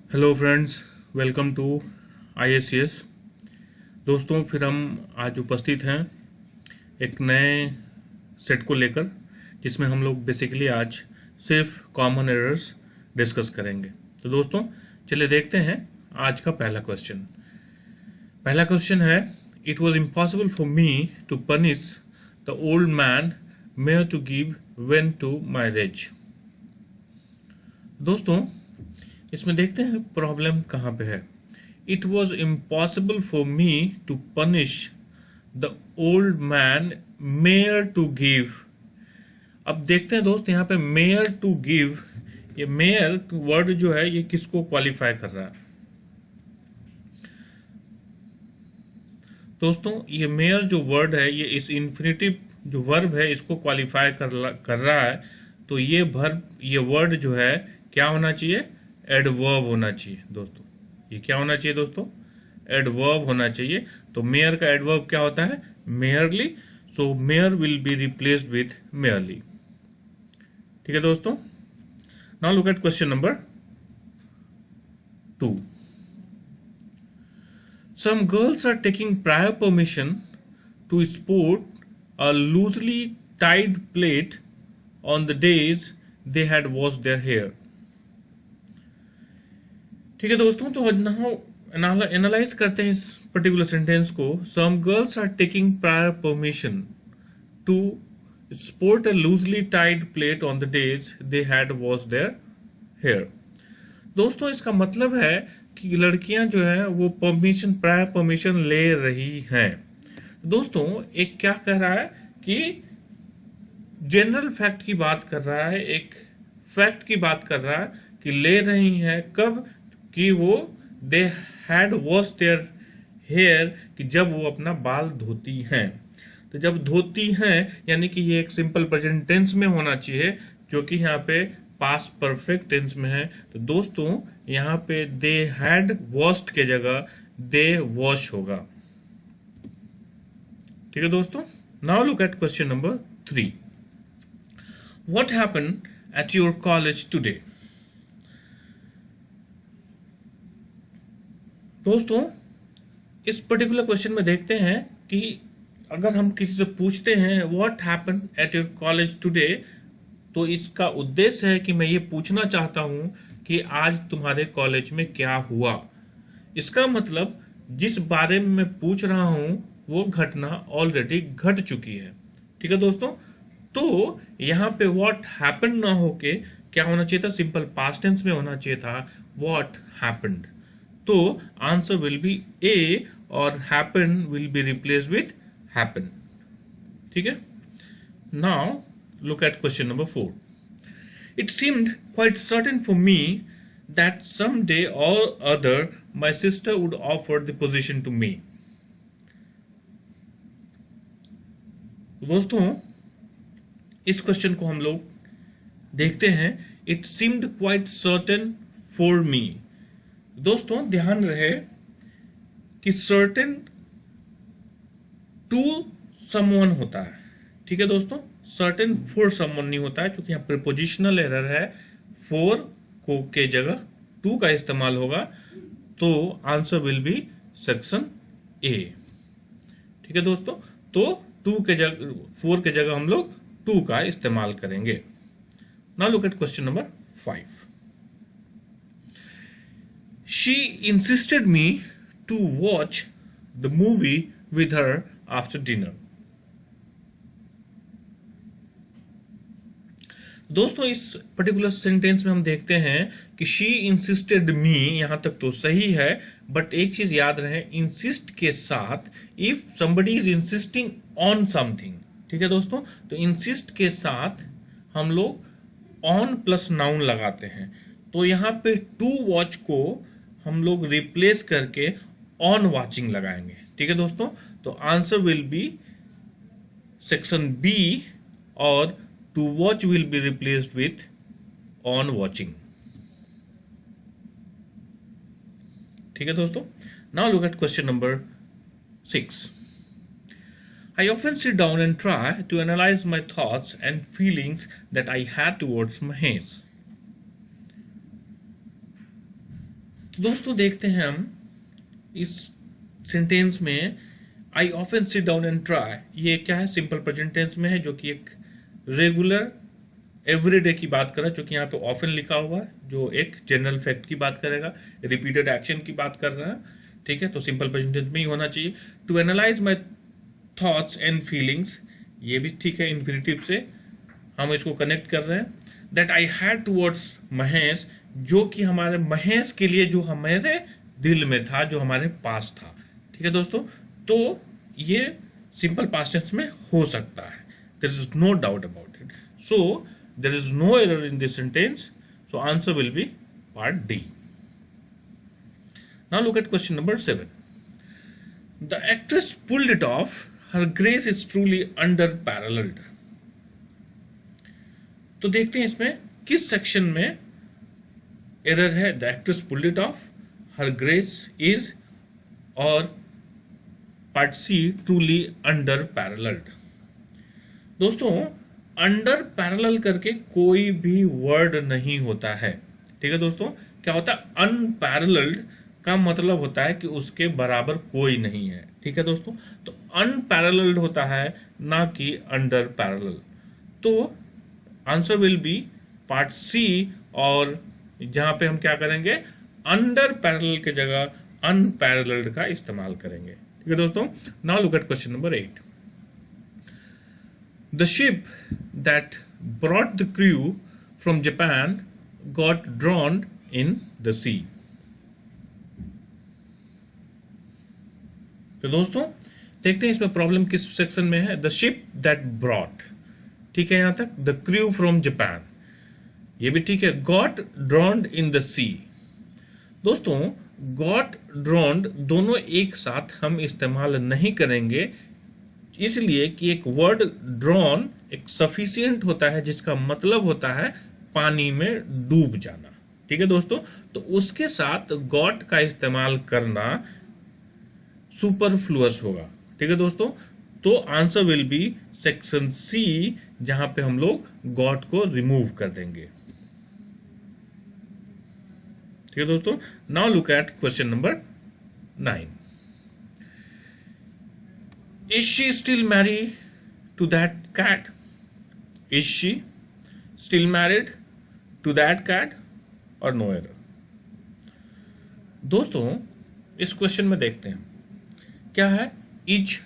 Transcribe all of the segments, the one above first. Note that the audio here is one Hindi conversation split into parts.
Hello friends, welcome to IACS। दोस्तों, फिर हम आज उपस्थित हैं एक नए सेट को लेकर, जिसमें हम लोग बेसिकली आज सिर्फ कॉमन एरर्स डिस्कस करेंगे। तो दोस्तों, चलिए देखते हैं आज का पहला क्वेश्चन। पहला क्वेश्चन है, it was impossible for me to punish the old man mayor to give when to marriage. दोस्तों, इसमें देखते हैं प्रॉब्लम कहाँ पे है। It was impossible for me to punish the old man mayor to give. अब देखते हैं दोस्त, यहाँ पे मेयर टू गिव, ये मेयर वर्ड जो है ये किसको क्वालिफाई कर रहा है। दोस्तों, ये मेयर जो वर्ड है ये इस इन्फिनिटिव जो वर्ब है इसको क्वालिफाई कर रहा है। तो ये वर्ड जो है क्या होना चाहिए? एडवर्ब होना चाहिए। दोस्तों, ये क्या होना चाहिए दोस्तों? एडवर्ब होना चाहिए। तो मेयर का एडवर्ब क्या होता है? Merely. So mayor will be replaced with merely. ठीक है दोस्तों। Now look at question number 2। Some girls are taking prior permission to sport a loosely tied plait on the days they had washed their hair. ठीक है दोस्तों, तो नाउ एनालाइज करते हैं इस पर्टिकुलर सेंटेंस को। Some girls are taking prior permission to sport a loosely tied plait on the days they had wash their hair. दोस्तों, इसका मतलब है कि लड़कियां जो है वो प्रायर परमिशन ले रही हैं। दोस्तों, एक क्या कह रहा है कि जनरल फैक्ट की बात कर रहा है, एक फैक्ट की बात कर रहा है कि ले रही हैं कब? कि वो they had wash their hair, कि जब वो अपना बाल धोती हैं। तो जब धोती हैं यानी कि ये एक सिंपल प्रेजेंट टेंस में होना चाहिए, जो कि यहाँ पे पास्ट परफेक्ट टेंस में है। तो दोस्तों, यहाँ पे दे हैड वॉश्ड के जगह दे वॉश होगा। ठीक है दोस्तों। Now look at question number 3। What happen at your college today? दोस्तों, इस पर्टिकुलर क्वेश्चन में देखते हैं कि अगर हम किसी से पूछते हैं what happen at your college today, तो इसका उद्देश्य है कि मैं ये पूछना चाहता हूं कि आज तुम्हारे कॉलेज में क्या हुआ। इसका मतलब जिस बारे में मैं पूछ रहा हूं वो घटना ऑलरेडी घट चुकी है। ठीक है दोस्तों। तो यहाँ पे व्हाट हैपन ना होके क्या होना चाहिए था? सिंपल पास्ट टेंस में होना चाहिए था, व्हाट हैपेंड। तो आंसर विल बी ए और happen will be replaced with happen. ठीक है। Now look at question number 4. It seemed quite certain for me that someday or other my sister would offer the position to me. दोस्तों, इस क्वेश्चन को हम लोग देखते हैं। It seemed quite certain for me. दोस्तों, ध्यान रहे कि certain to someone होता है। ठीक है दोस्तों, सर्टेन फॉर समवन नहीं होता है, क्योंकि यहाँ प्रीपोजिशनल एरर है। फॉर को के जगह टू का इस्तेमाल होगा। तो answer will be section A. ठीक है दोस्तों। तो टू के जगह फोर के जगह हम लोग टू का इस्तेमाल करेंगे। Now look at question number 5। She insisted me to watch the movie with her after dinner. दोस्तों, इस पर्टिकुलर सेंटेंस में हम देखते हैं कि शी इंसिस्टेड मी, यहां तक तो सही है, बट एक चीज याद रहे, इंसिस्ट के साथ if somebody is insisting on something, ठीक है दोस्तों, तो इंसिस्ट के साथ हम लोग ऑन प्लस नाउन लगाते हैं। तो यहां पे टू वॉच को हम लोग रिप्लेस करके ऑन वॉचिंग लगाएंगे। ठीक है दोस्तों। तो answer will be section B और to watch will be replaced with on watching. ठीक है दोस्तों। Now look at question number 6. I often sit down and try to analyze my thoughts and feelings that I had towards Mahesh. तो दोस्तों देखते हैं हम इस सेंटेंस में I often sit down and try, ये क्या है, सिंपल प्रेजेंट टेंस में है, जो कि एक रेगुलर एवरीडे की बात कर रहा है, जो कि यहाँ पे ऑफन लिखा हुआ है, जो एक जनरल फैक्ट की बात करेगा, रिपीटेड एक्शन की बात कर रहा है, ठीक है। तो सिंपल प्रेजेंट टेंस में ही होना चाहिए। To analyse my thoughts and feelings, ये भी ठीक है, इन्फिनिटिव से हम इसको कनेक्ट कर रहे हैं। That I had towards Mahesh, जो कि हमारे महेश के लिए, जो हमारे दिल में था, जो हमारे पास था, ठीक है दोस्तों। तो ये सिंपल पास्ट टेंस में हो सकता है, there is no doubt about it. So there is no error in this sentence, so answer will be part D. Now look at question number 7. The actress pulled it off, her grace is truly under paralleled. तो देखते हैं इसमें किस सेक्शन में एरर है। The actress pulled it off, her grace is, और part C truly under paralleled. दोस्तों अंडर पैरेलल करके कोई भी वर्ड नहीं होता है, ठीक है दोस्तों। क्या होता है, अनपैरेलल्ड का मतलब होता है कि उसके बराबर कोई नहीं है, ठीक है दोस्तों। तो अनपैरेलल्ड होता है, ना कि अंडर पैरेलल। तो answer will be part C, और जहां पे हम क्या करेंगे, अंडर पैरेलल के जगह अनपैरेलल्ड का इस्तेमाल करेंगे, ठीक है दोस्तों। Now look at question number 8. The ship that brought the crew from Japan got drowned in the sea. तो दोस्तों देखते हैं इसमें प्रॉब्लम किस सेक्शन में है। द शिप दैट ब्रॉट, ठीक है यहां तक, द क्रू फ्रॉम जापान, ये भी ठीक है। गॉट ड्रॉन्ड इन द सी, दोस्तों गॉट ड्रॉन्ड दोनों एक साथ हम इस्तेमाल नहीं करेंगे, इसलिए कि एक वर्ड ड्रॉन एक सफिशिएंट होता है, जिसका मतलब होता है पानी में डूब जाना, ठीक है दोस्तों। तो उसके साथ गॉट का इस्तेमाल करना सुपरफ्लुअस होगा, ठीक है दोस्तों। तो answer will be section C, जहां पे हम लोग गॉट को रिमूव कर देंगे, ठीक है दोस्तों। Now look at question number 9. Is she still married to that cat? Is she still married to that cat, और नो एरर। दोस्तों इस क्वेश्चन में देखते हैं क्या है। इज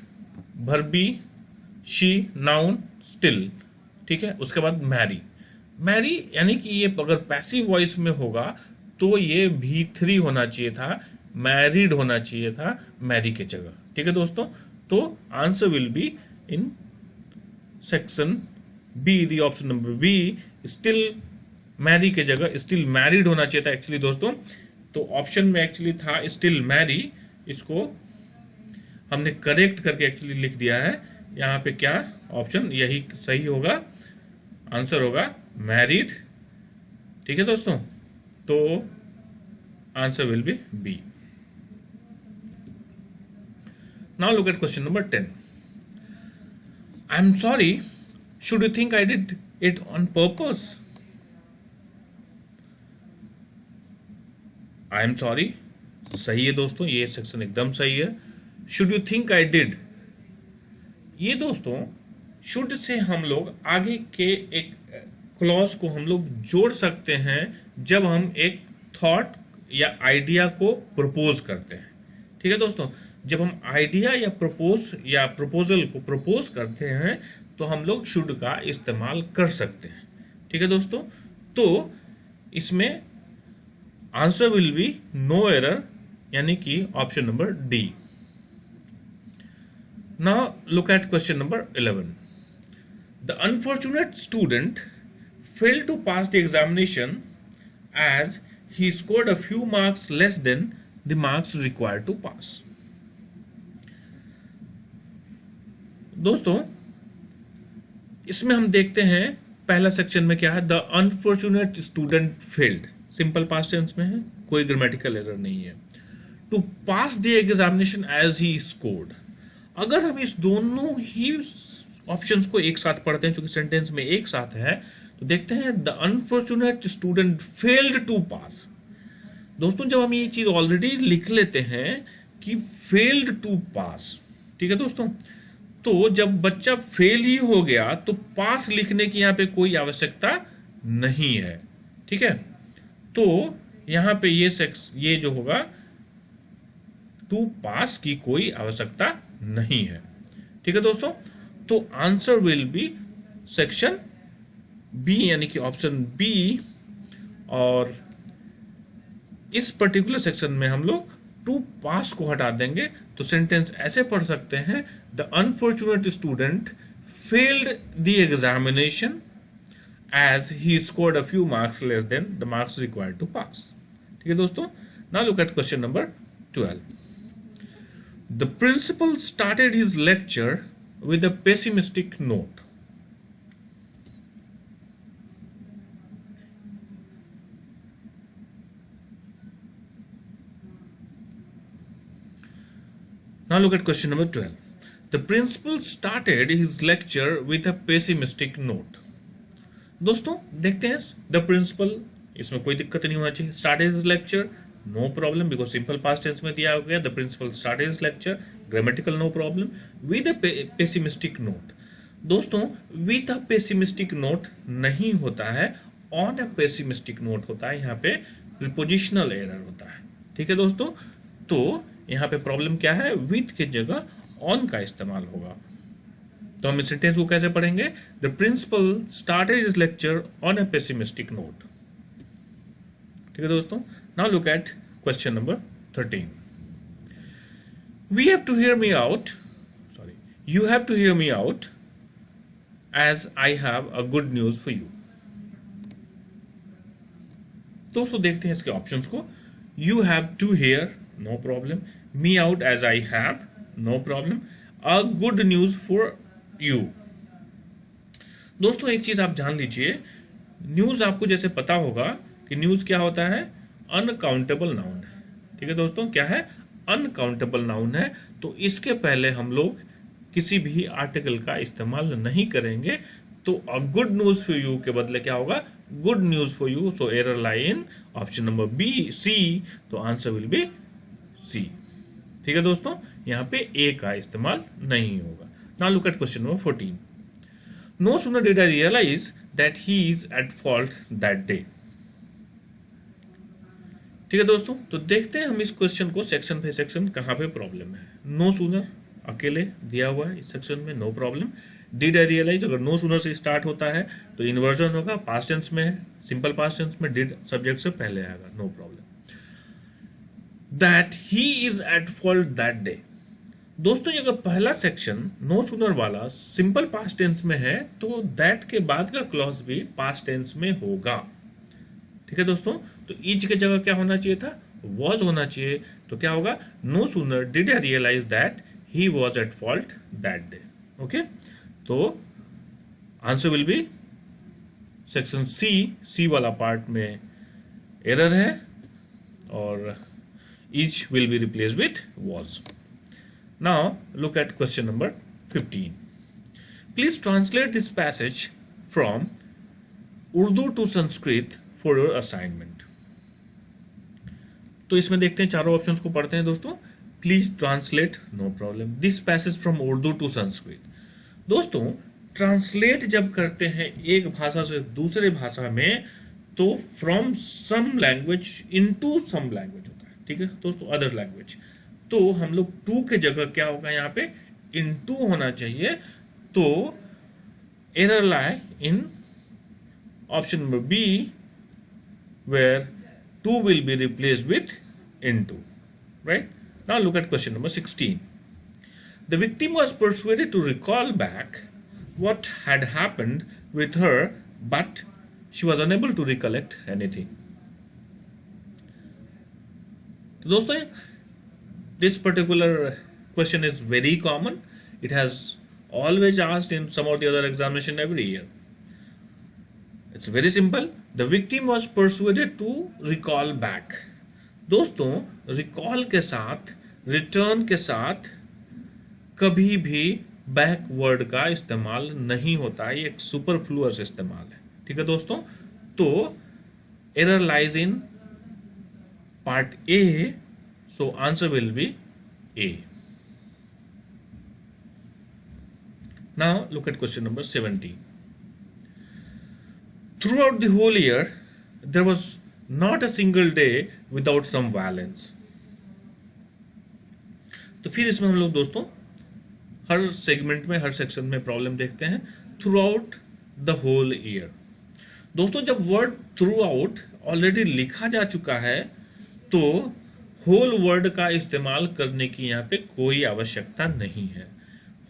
भर्बी, शी नाउन, स्टिल, ठीक है। उसके बाद मैरी, मैरी यानी कि ये अगर पैसिव वॉइस में होगा तो ये V3 होना चाहिए था, मैरिड होना चाहिए था मैरी के जगह, ठीक है दोस्तों। तो answer will be in section B, the option number B. Still marry के जगह स्टिल मैरिड होना चाहिए था एक्चुअली दोस्तों। तो ऑप्शन में एक्चुअली था स्टिल मैरी, इसको हमने करेक्ट करके एक्चुअली लिख दिया है यहाँ पे। क्या ऑप्शन यही सही होगा, आंसर होगा मैरिड, ठीक है दोस्तों। तो answer will be B. Now look at question number 10. I am sorry, should you think I did it on purpose? I am sorry सही है दोस्तों, ये सेक्शन एकदम सही है। Should you think I did, ये दोस्तों शुड से हम लोग आगे के एक क्लॉज को हम लोग जोड़ सकते हैं जब हम एक थॉट या आइडिया को प्रपोज करते हैं, ठीक है दोस्तों। जब हम आइडिया या प्रपोजल को प्रपोज करते हैं तो हम लोग शुड का इस्तेमाल कर सकते हैं, ठीक है दोस्तों। तो इसमें answer will be no error, यानी कि option number D. Now look at question number 11. The unfortunate student failed to pass the examination as he scored a few marks less than the marks required to pass. दोस्तों इसमें हम देखते हैं पहला सेक्शन में क्या है, the unfortunate student failed, simple past tense में है, कोई ग्रामेटिकल एरर नहीं है। To pass the examination as he scored, अगर हम इस दोनों ही ऑप्शंस को एक साथ पढ़ते हैं, जो कि सेंटेंस में एक साथ है, तो देखते हैं the unfortunate student failed to pass. दोस्तों जब हम ये चीज ऑलरेडी लिख लेते हैं कि फेल्ड टू पास, ठीक है दोस्तों, तो जब बच्चा फेल ही हो गया तो पास लिखने की यहां पे कोई आवश्यकता नहीं है, ठीक है। तो यहां पे ये जो होगा टू पास की कोई आवश्यकता नहीं है, ठीक है दोस्तों। तो answer will be section B, यानी कि ऑप्शन बी। और इस पर्टिकुलर सेक्शन में हम लोग टू पास को हटा देंगे, तो सेंटेंस ऐसे पढ़ सकते हैं, the unfortunate student failed the examination as he scored a few marks less than the marks required to pass, ठीक है दोस्तों। Now look at question number 12. The principal started his lecture with a pessimistic note. Now look at question number 12. The principal started his lecture with a pessimistic note. दोस्तों देखते हैं, द प्रिंसिपल, इसमें कोई दिक्कत नहीं होना चाहिए। Started his lecture, no problem because simple past tense में दिया गया। The principal started his lecture, grammatical no problem. With a pessimistic note, दोस्तों विद अ पेसिमिस्टिक नोट नहीं होता है, ऑन अ पेसिमिस्टिक नोट होता है। यहाँ पे प्रीपोजिशनल एरर होता है, ठीक है दोस्तों। तो यहाँ पे प्रॉब्लम क्या है, विद की जगह ऑन का इस्तेमाल होगा। तो हम इस सेंटेंस को कैसे पढ़ेंगे, the principal started his lecture on a pessimistic note, ठीक है दोस्तों। Now look at question number 13. We have to hear me out. Sorry, you have to hear me out, as I have a good news for you. दोस्तों देखते हैं इसके ऑप्शंस को। You have to hear, no problem. Me out as I have, no problem. A good news for you. दोस्तों एक चीज आप जान लीजिए, न्यूज आपको जैसे पता होगा कि न्यूज क्या होता है, अनकाउंटेबल नाउन है, ठीक है दोस्तों। क्या है, अनकाउंटेबल नाउन है। तो इसके पहले हम लोग किसी भी आर्टिकल का इस्तेमाल नहीं करेंगे। तो a good news for you के बदले क्या होगा, good news for you. So error line option number B, C. तो आंसर विल बी सी, ठीक है दोस्तों। यहां पे ए का इस्तेमाल नहीं होगा। Now look at question number 14. No sooner did I realize that he is at fault that day. ठीक है दोस्तों, तो देखते हैं हम इस क्वेश्चन को सेक्शन बाय सेक्शन कहां पे प्रॉब्लम है। नो सूनर अकेले दिया हुआ है इस सेक्शन में, no problem. Did I realise, अगर नो सूनर से स्टार्ट होता है तो इन्वर्जन होगा, पास्ट टेंस में है, सिंपल पास्ट टेंस में डिड सब्जेक्ट से पहले आएगा, no problem. That he is at fault that day, दोस्तों ये अगर पहला सेक्शन नो सूनर वाला सिंपल पास्ट टेंस में है तो दैट के बाद का क्लॉज भी पास्ट टेंस में होगा, ठीक है दोस्तों। तो ईच की जगह क्या होना चाहिए था, वॉज होना चाहिए। तो क्या होगा, no sooner did I realise that he was at fault that day, okay. तो answer will be section C, C वाला पार्ट में एरर है और each will be replace with was. Now look at question number 15. Please translate this passage from Urdu to Sanskrit for your assignment. तो इसमें देखते हैं, चारों ऑप्शंस को पढ़ते हैं दोस्तों। Please translate, no problem, this passage from Urdu to Sanskrit. दोस्तों ट्रांसलेट जब करते हैं एक भाषा से दूसरे भाषा में तो from some language into some language होता है, ठीक है दोस्तों, अदर लैंग्वेज। तो हम लोग टू के जगह क्या होगा, यहाँ पे इनटू होना चाहिए। तो error lie in option number B where to will be replaced with into, right. Now look at question number 16. The victim was persuaded to recall back what had happened with her, but she was unable to recollect anything. तो दोस्तों this particular question is very common. It has always asked in some or the other examination every year. It's very simple. The victim was persuaded to recall back. दोस्तों recall के साथ, return के साथ कभी भी बैक वर्ड का इस्तेमाल नहीं होता है, ये एक सुपरफ्लुअस इस्तेमाल है, ठीक है दोस्तों। तो error lies in part A, so answer will be A. Now look at question number 17. Throughout the whole year, there was not a single day without some violence. तो फिर इसमें हम लोग दोस्तों हर सेगमेंट में, हर सेक्शन में प्रॉब्लम देखते हैं. Throughout the whole year. दोस्तों जब वर्ड थ्रू आउट ऑलरेडी लिखा जा चुका है तो होल वर्ड का इस्तेमाल करने की यहाँ पे कोई आवश्यकता नहीं है.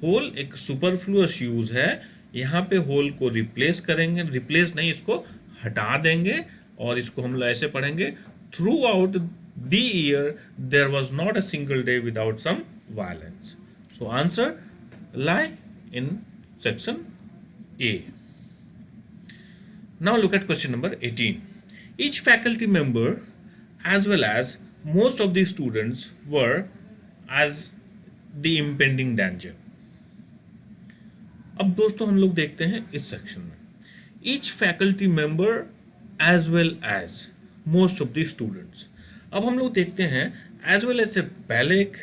होल एक सुपरफ्लुअस यूज है. यहाँ पे होल को रिप्लेस करेंगे, रिप्लेस नहीं, इसको हटा देंगे और इसको हम लोग ऐसे पढ़ेंगे. Throughout the year there was not a single day without some violence. So answer lie in section A. Now look at question number 18. Each faculty member as well as most of the students were as the impending danger. अब दोस्तों हम लोग देखते हैं इस सेक्शन में. Each faculty member as well as most of the students. अब हम लोग देखते हैं as well as से पहले एक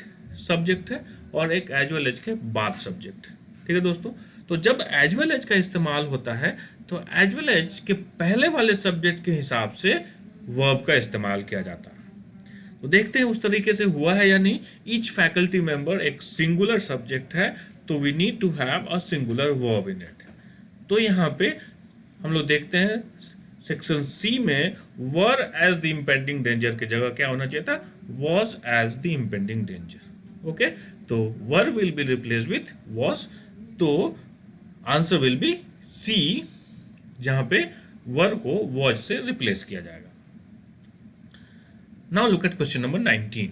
सब्जेक्ट है और एक as well as के बाद सब्जेक्ट. ठीक है दोस्तों. तो जब as well as का इस्तेमाल होता है तो as well as के पहले वाले सब्जेक्ट के हिसाब से वर्ब का इस्तेमाल किया जाता है. तो देखते हैं उस तरीके से हुआ है या नहीं. ईच फैकल्टी मेंबर एक सिंगुलर सब्जेक्ट है तो we need to have a singular verb in it. तो यहाँ पे हम लोग देखते हैं सेक्शन सी में were as the impending danger की जगह क्या होना चाहिए था, was as the impending danger. Okay, तो were will be replace with was. तो आंसर विल बी सी, जहां पे वर को वॉज से रिप्लेस किया जाएगा. Now look at question number 19.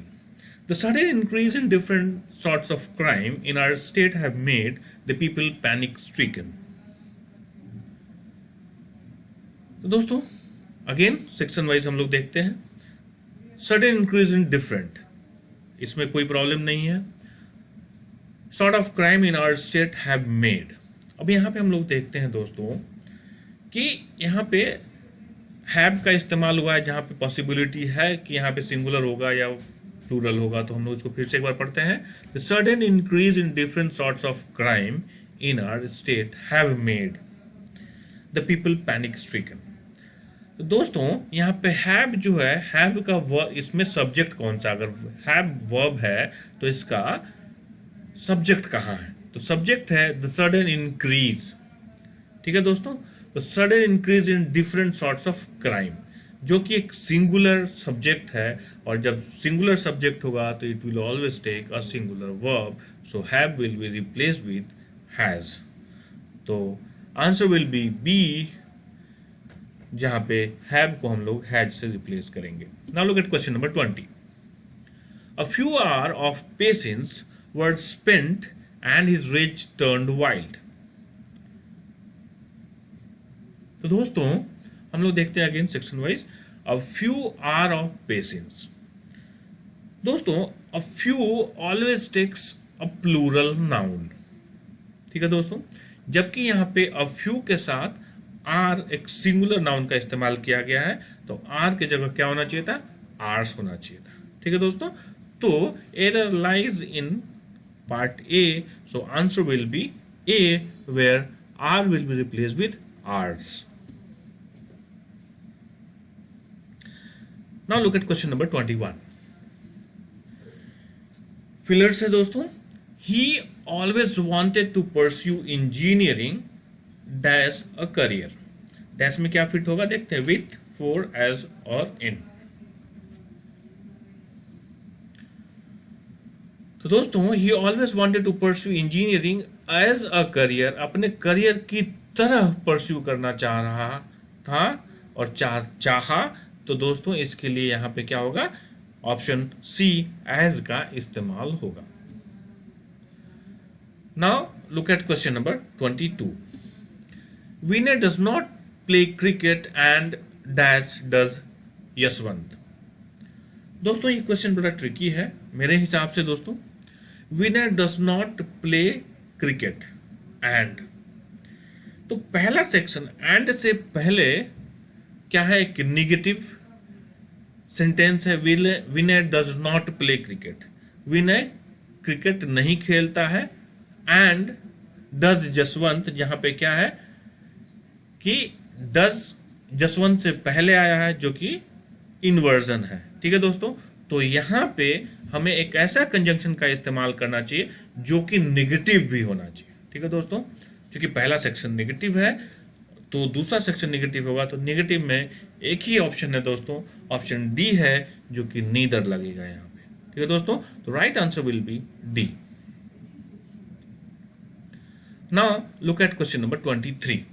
The sudden increase in different sorts of crime in our state have made the people panic stricken. तो दोस्तों अगेन सेक्शन वाइज हम लोग देखते हैं. सडन इंक्रीज इन डिफरेंट, इसमें कोई प्रॉब्लम नहीं है. Sort of crime in our state have made. अब यहाँ पे हम लोग देखते हैं दोस्तों कि यहाँ पे हैव का इस्तेमाल हुआ है जहाँ पे पॉसिबिलिटी है कि यहाँ पे सिंगुलर होगा या प्लूरल होगा. तो हम लोग इसको फिर से एक बार पढ़ते हैं. The sudden increase in different sorts of crime in our state have made the people panic stricken. तो दोस्तों यहाँ पे हैव जो है, हैव का वर्ब, इसमें सब्जेक्ट कौन सा, अगर हैव वर्ब है तो इसका सब्जेक्ट कहाँ है, तो सब्जेक्ट है द सडन इंक्रीज. ठीक है दोस्तों. तो sudden increase in different sorts of crime, जो कि एक सिंगुलर सब्जेक्ट है और जब सिंगुलर सब्जेक्ट होगा तो it will always take a singular verb. So have will be replaced with has. तो आंसर विल बी बी, जहां पे हैव को हम लोग हैज से रिप्लेस करेंगे. Now look at question number 20. A few hour of patience were spent and his rage turned wild. तो दोस्तों हम लोग देखते हैं again section wise. A few hour of patience. दोस्तों a few always takes a plural noun. ठीक है दोस्तों. जबकि यहाँ पे अ फ्यू के साथ आर एक सिंगुलर नाउन का इस्तेमाल किया गया है, तो आर की जगह क्या होना चाहिए था, आर्स होना चाहिए था. ठीक है दोस्तों. तो error lies in part A. So answer will be A, where are will be replaced with ours. Now look at question number 21. Filler से दोस्तों, he always wanted to pursue engineering dash a career. Dash में क्या फिट होगा देखते हैं, with, for, as और in. तो दोस्तों he always wanted to pursue engineering as a career, अपने करियर की तरह परस्यू करना चाह रहा था और चाहा. तो दोस्तों इसके लिए यहां पे क्या होगा, ऑप्शन सी एज का इस्तेमाल होगा. Now look at question number 22. Vinay does not play cricket and dash does Yashwant. दोस्तों ये क्वेश्चन बड़ा ट्रिकी है मेरे हिसाब से दोस्तों. Vinay does not play cricket and, तो पहला सेक्शन एंड से पहले क्या है, एक निगेटिव सेंटेंस है Vinay does not play cricket, Vinay cricket नहीं खेलता है। एंड डज जसवंत, जहां पे क्या है कि डज जसवंत से पहले आया है जो कि इन्वर्जन है। ठीक है दोस्तों, तो यहां पे हमें एक ऐसा कंजंक्शन का इस्तेमाल करना चाहिए जो कि नेगेटिव भी होना चाहिए। ठीक है दोस्तों, क्योंकि पहला सेक्शन नेगेटिव है तो दूसरा सेक्शन नेगेटिव होगा, तो नेगेटिव में एक ही ऑप्शन है दोस्तों, ऑप्शन डी है जो कि नीदर लगेगा यहां पे। ठीक है दोस्तों, तो right answer will B D. Now look at question number 23.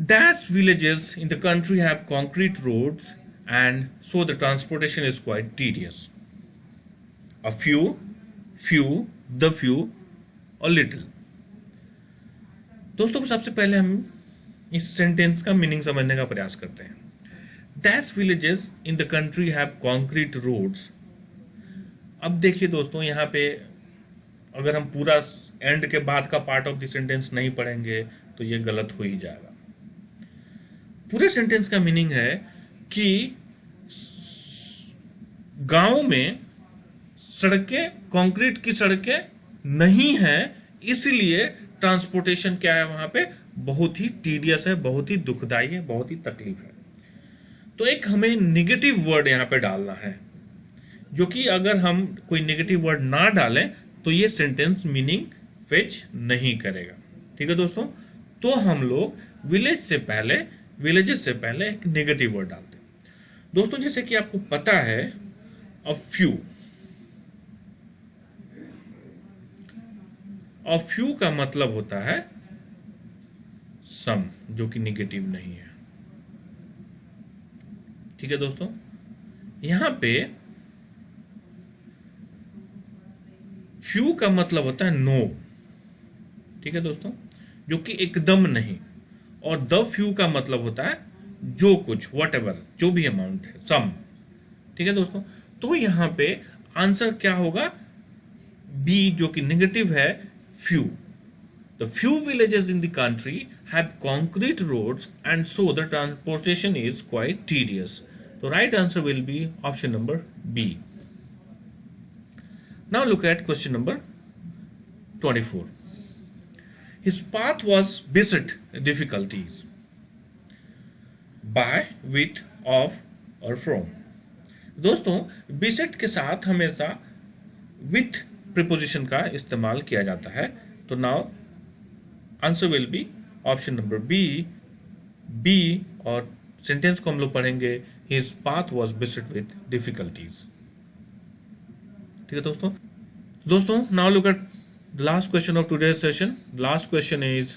Dash villages in the country have concrete roads and so the transportation is quite tedious. A few, the few, or little. दोस्तों सबसे पहले हम इस सेंटेंस का मीनिंग समझने का प्रयास करते हैं। Dash villages in the country have concrete roads. अब देखिए दोस्तों, यहाँ पे अगर हम पूरा एंड के बाद का पार्ट ऑफ द सेंटेंस नहीं पढ़ेंगे तो ये गलत हो ही जाएगा। पूरे सेंटेंस का मीनिंग है कि गांव में सड़कें, कंक्रीट की सड़कें नहीं हैं, इसलिए ट्रांसपोर्टेशन क्या है वहां पे बहुत ही टीडियस है, बहुत ही दुखदाई है, बहुत ही तकलीफ है। तो एक हमें नेगेटिव वर्ड यहां पे डालना है, जो कि अगर हम कोई नेगेटिव वर्ड ना डालें तो ये सेंटेंस मीनिंग फेच नहीं करेगा। ठीक है दोस्तों, तो हम लोग विलेजेस से पहले एक नेगेटिव वर्ड डालते हैं। दोस्तों जैसे कि आपको पता है, अ फ्यू का मतलब होता है सम, जो कि नेगेटिव नहीं है। ठीक है दोस्तों, यहां पे फ्यू का मतलब होता है नो। ठीक है दोस्तों, जो कि एकदम नहीं। और द फ्यू का मतलब होता है जो कुछ, वट एवर, जो भी अमाउंट है, सम। ठीक है दोस्तों, तो यहां पे आंसर क्या होगा, बी, जो कि नेगेटिव है, few. The few villages in the country have concrete roads and so the transportation is quite tedious. तो right answer will be option number B. Now look at question number 24. His path was beset difficulties by, with, of or from. दोस्तों beset के साथ हमेशा with preposition का इस्तेमाल किया जाता है। तो now answer will be option number B, और सेंटेंस को हम लोग पढ़ेंगे his path was beset with difficulties. ठीक है दोस्तों now look at the last question of today's session. Last question is,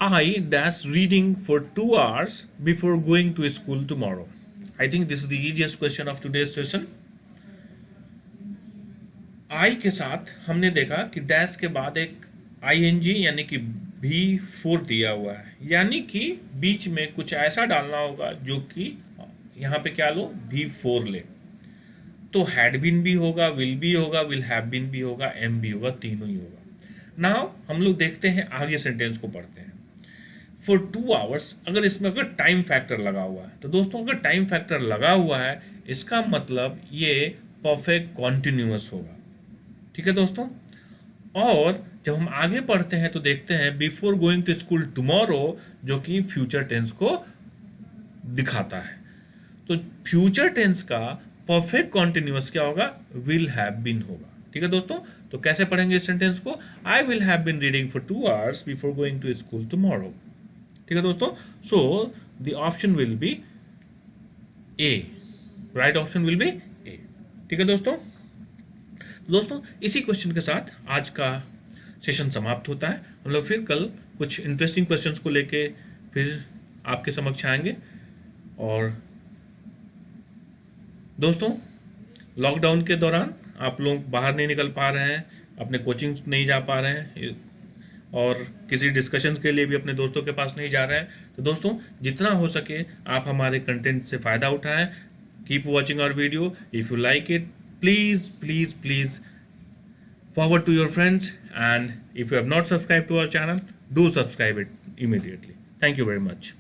I dash reading for 2 hours before going to school tomorrow. I think this is the easiest question of today's session. I के साथ हमने देखा कि डैश के बाद एक आईएनजी यानी कि V4 दिया हुआ है, यानी कि बीच में कुछ ऐसा डालना होगा जो कि यहां पे क्या लो, V4 ले। तो हैड बीन भी होगा, विल भी होगा, विल हैव बीन भी होगा, एम भी होगा, तीनों ही होगा। नाउ हम लोग देखते हैं, आगे सेंटेंस को पढ़ते हैं। फॉर 2 hours, अगर इसमें अगर टाइम फैक्टर लगा हुआ है, तो दोस्तों अगर टाइम फैक्टर लगा हुआ है इसका मतलब ये परफेक्ट कॉन्टिन्यूअस होगा। ठीक है दोस्तों, और जब हम आगे पढ़ते हैं तो देखते हैं before going to school tomorrow, जो कि फ्यूचर टेंस को दिखाता है। तो फ्यूचर टेंस का परफेक्ट कॉन्टिन्यूअस क्या होगा, विल हैव बीन होगा। ठीक है दोस्तों, तो कैसे पढ़ेंगे इस सेंटेंस को, I will have been reading for 2 hours before going to school tomorrow. ठीक है दोस्तों, so the option will be A, right option will be A. ठीक है दोस्तों इसी क्वेश्चन के साथ आज का सेशन समाप्त होता है। हम लोग फिर कल कुछ इंटरेस्टिंग क्वेश्चंस को लेके फिर आपके समक्ष आएंगे। और दोस्तों लॉकडाउन के दौरान आप लोग बाहर नहीं निकल पा रहे हैं, अपने कोचिंग नहीं जा पा रहे हैं, और किसी डिस्कशन के लिए भी अपने दोस्तों के पास नहीं जा रहे हैं, तो दोस्तों जितना हो सके आप हमारे कंटेंट से फ़ायदा उठाएं। Keep watching our video. If you like it, please forward to your friends, and if you have not subscribed to our channel, do subscribe it immediately. Thank you very much.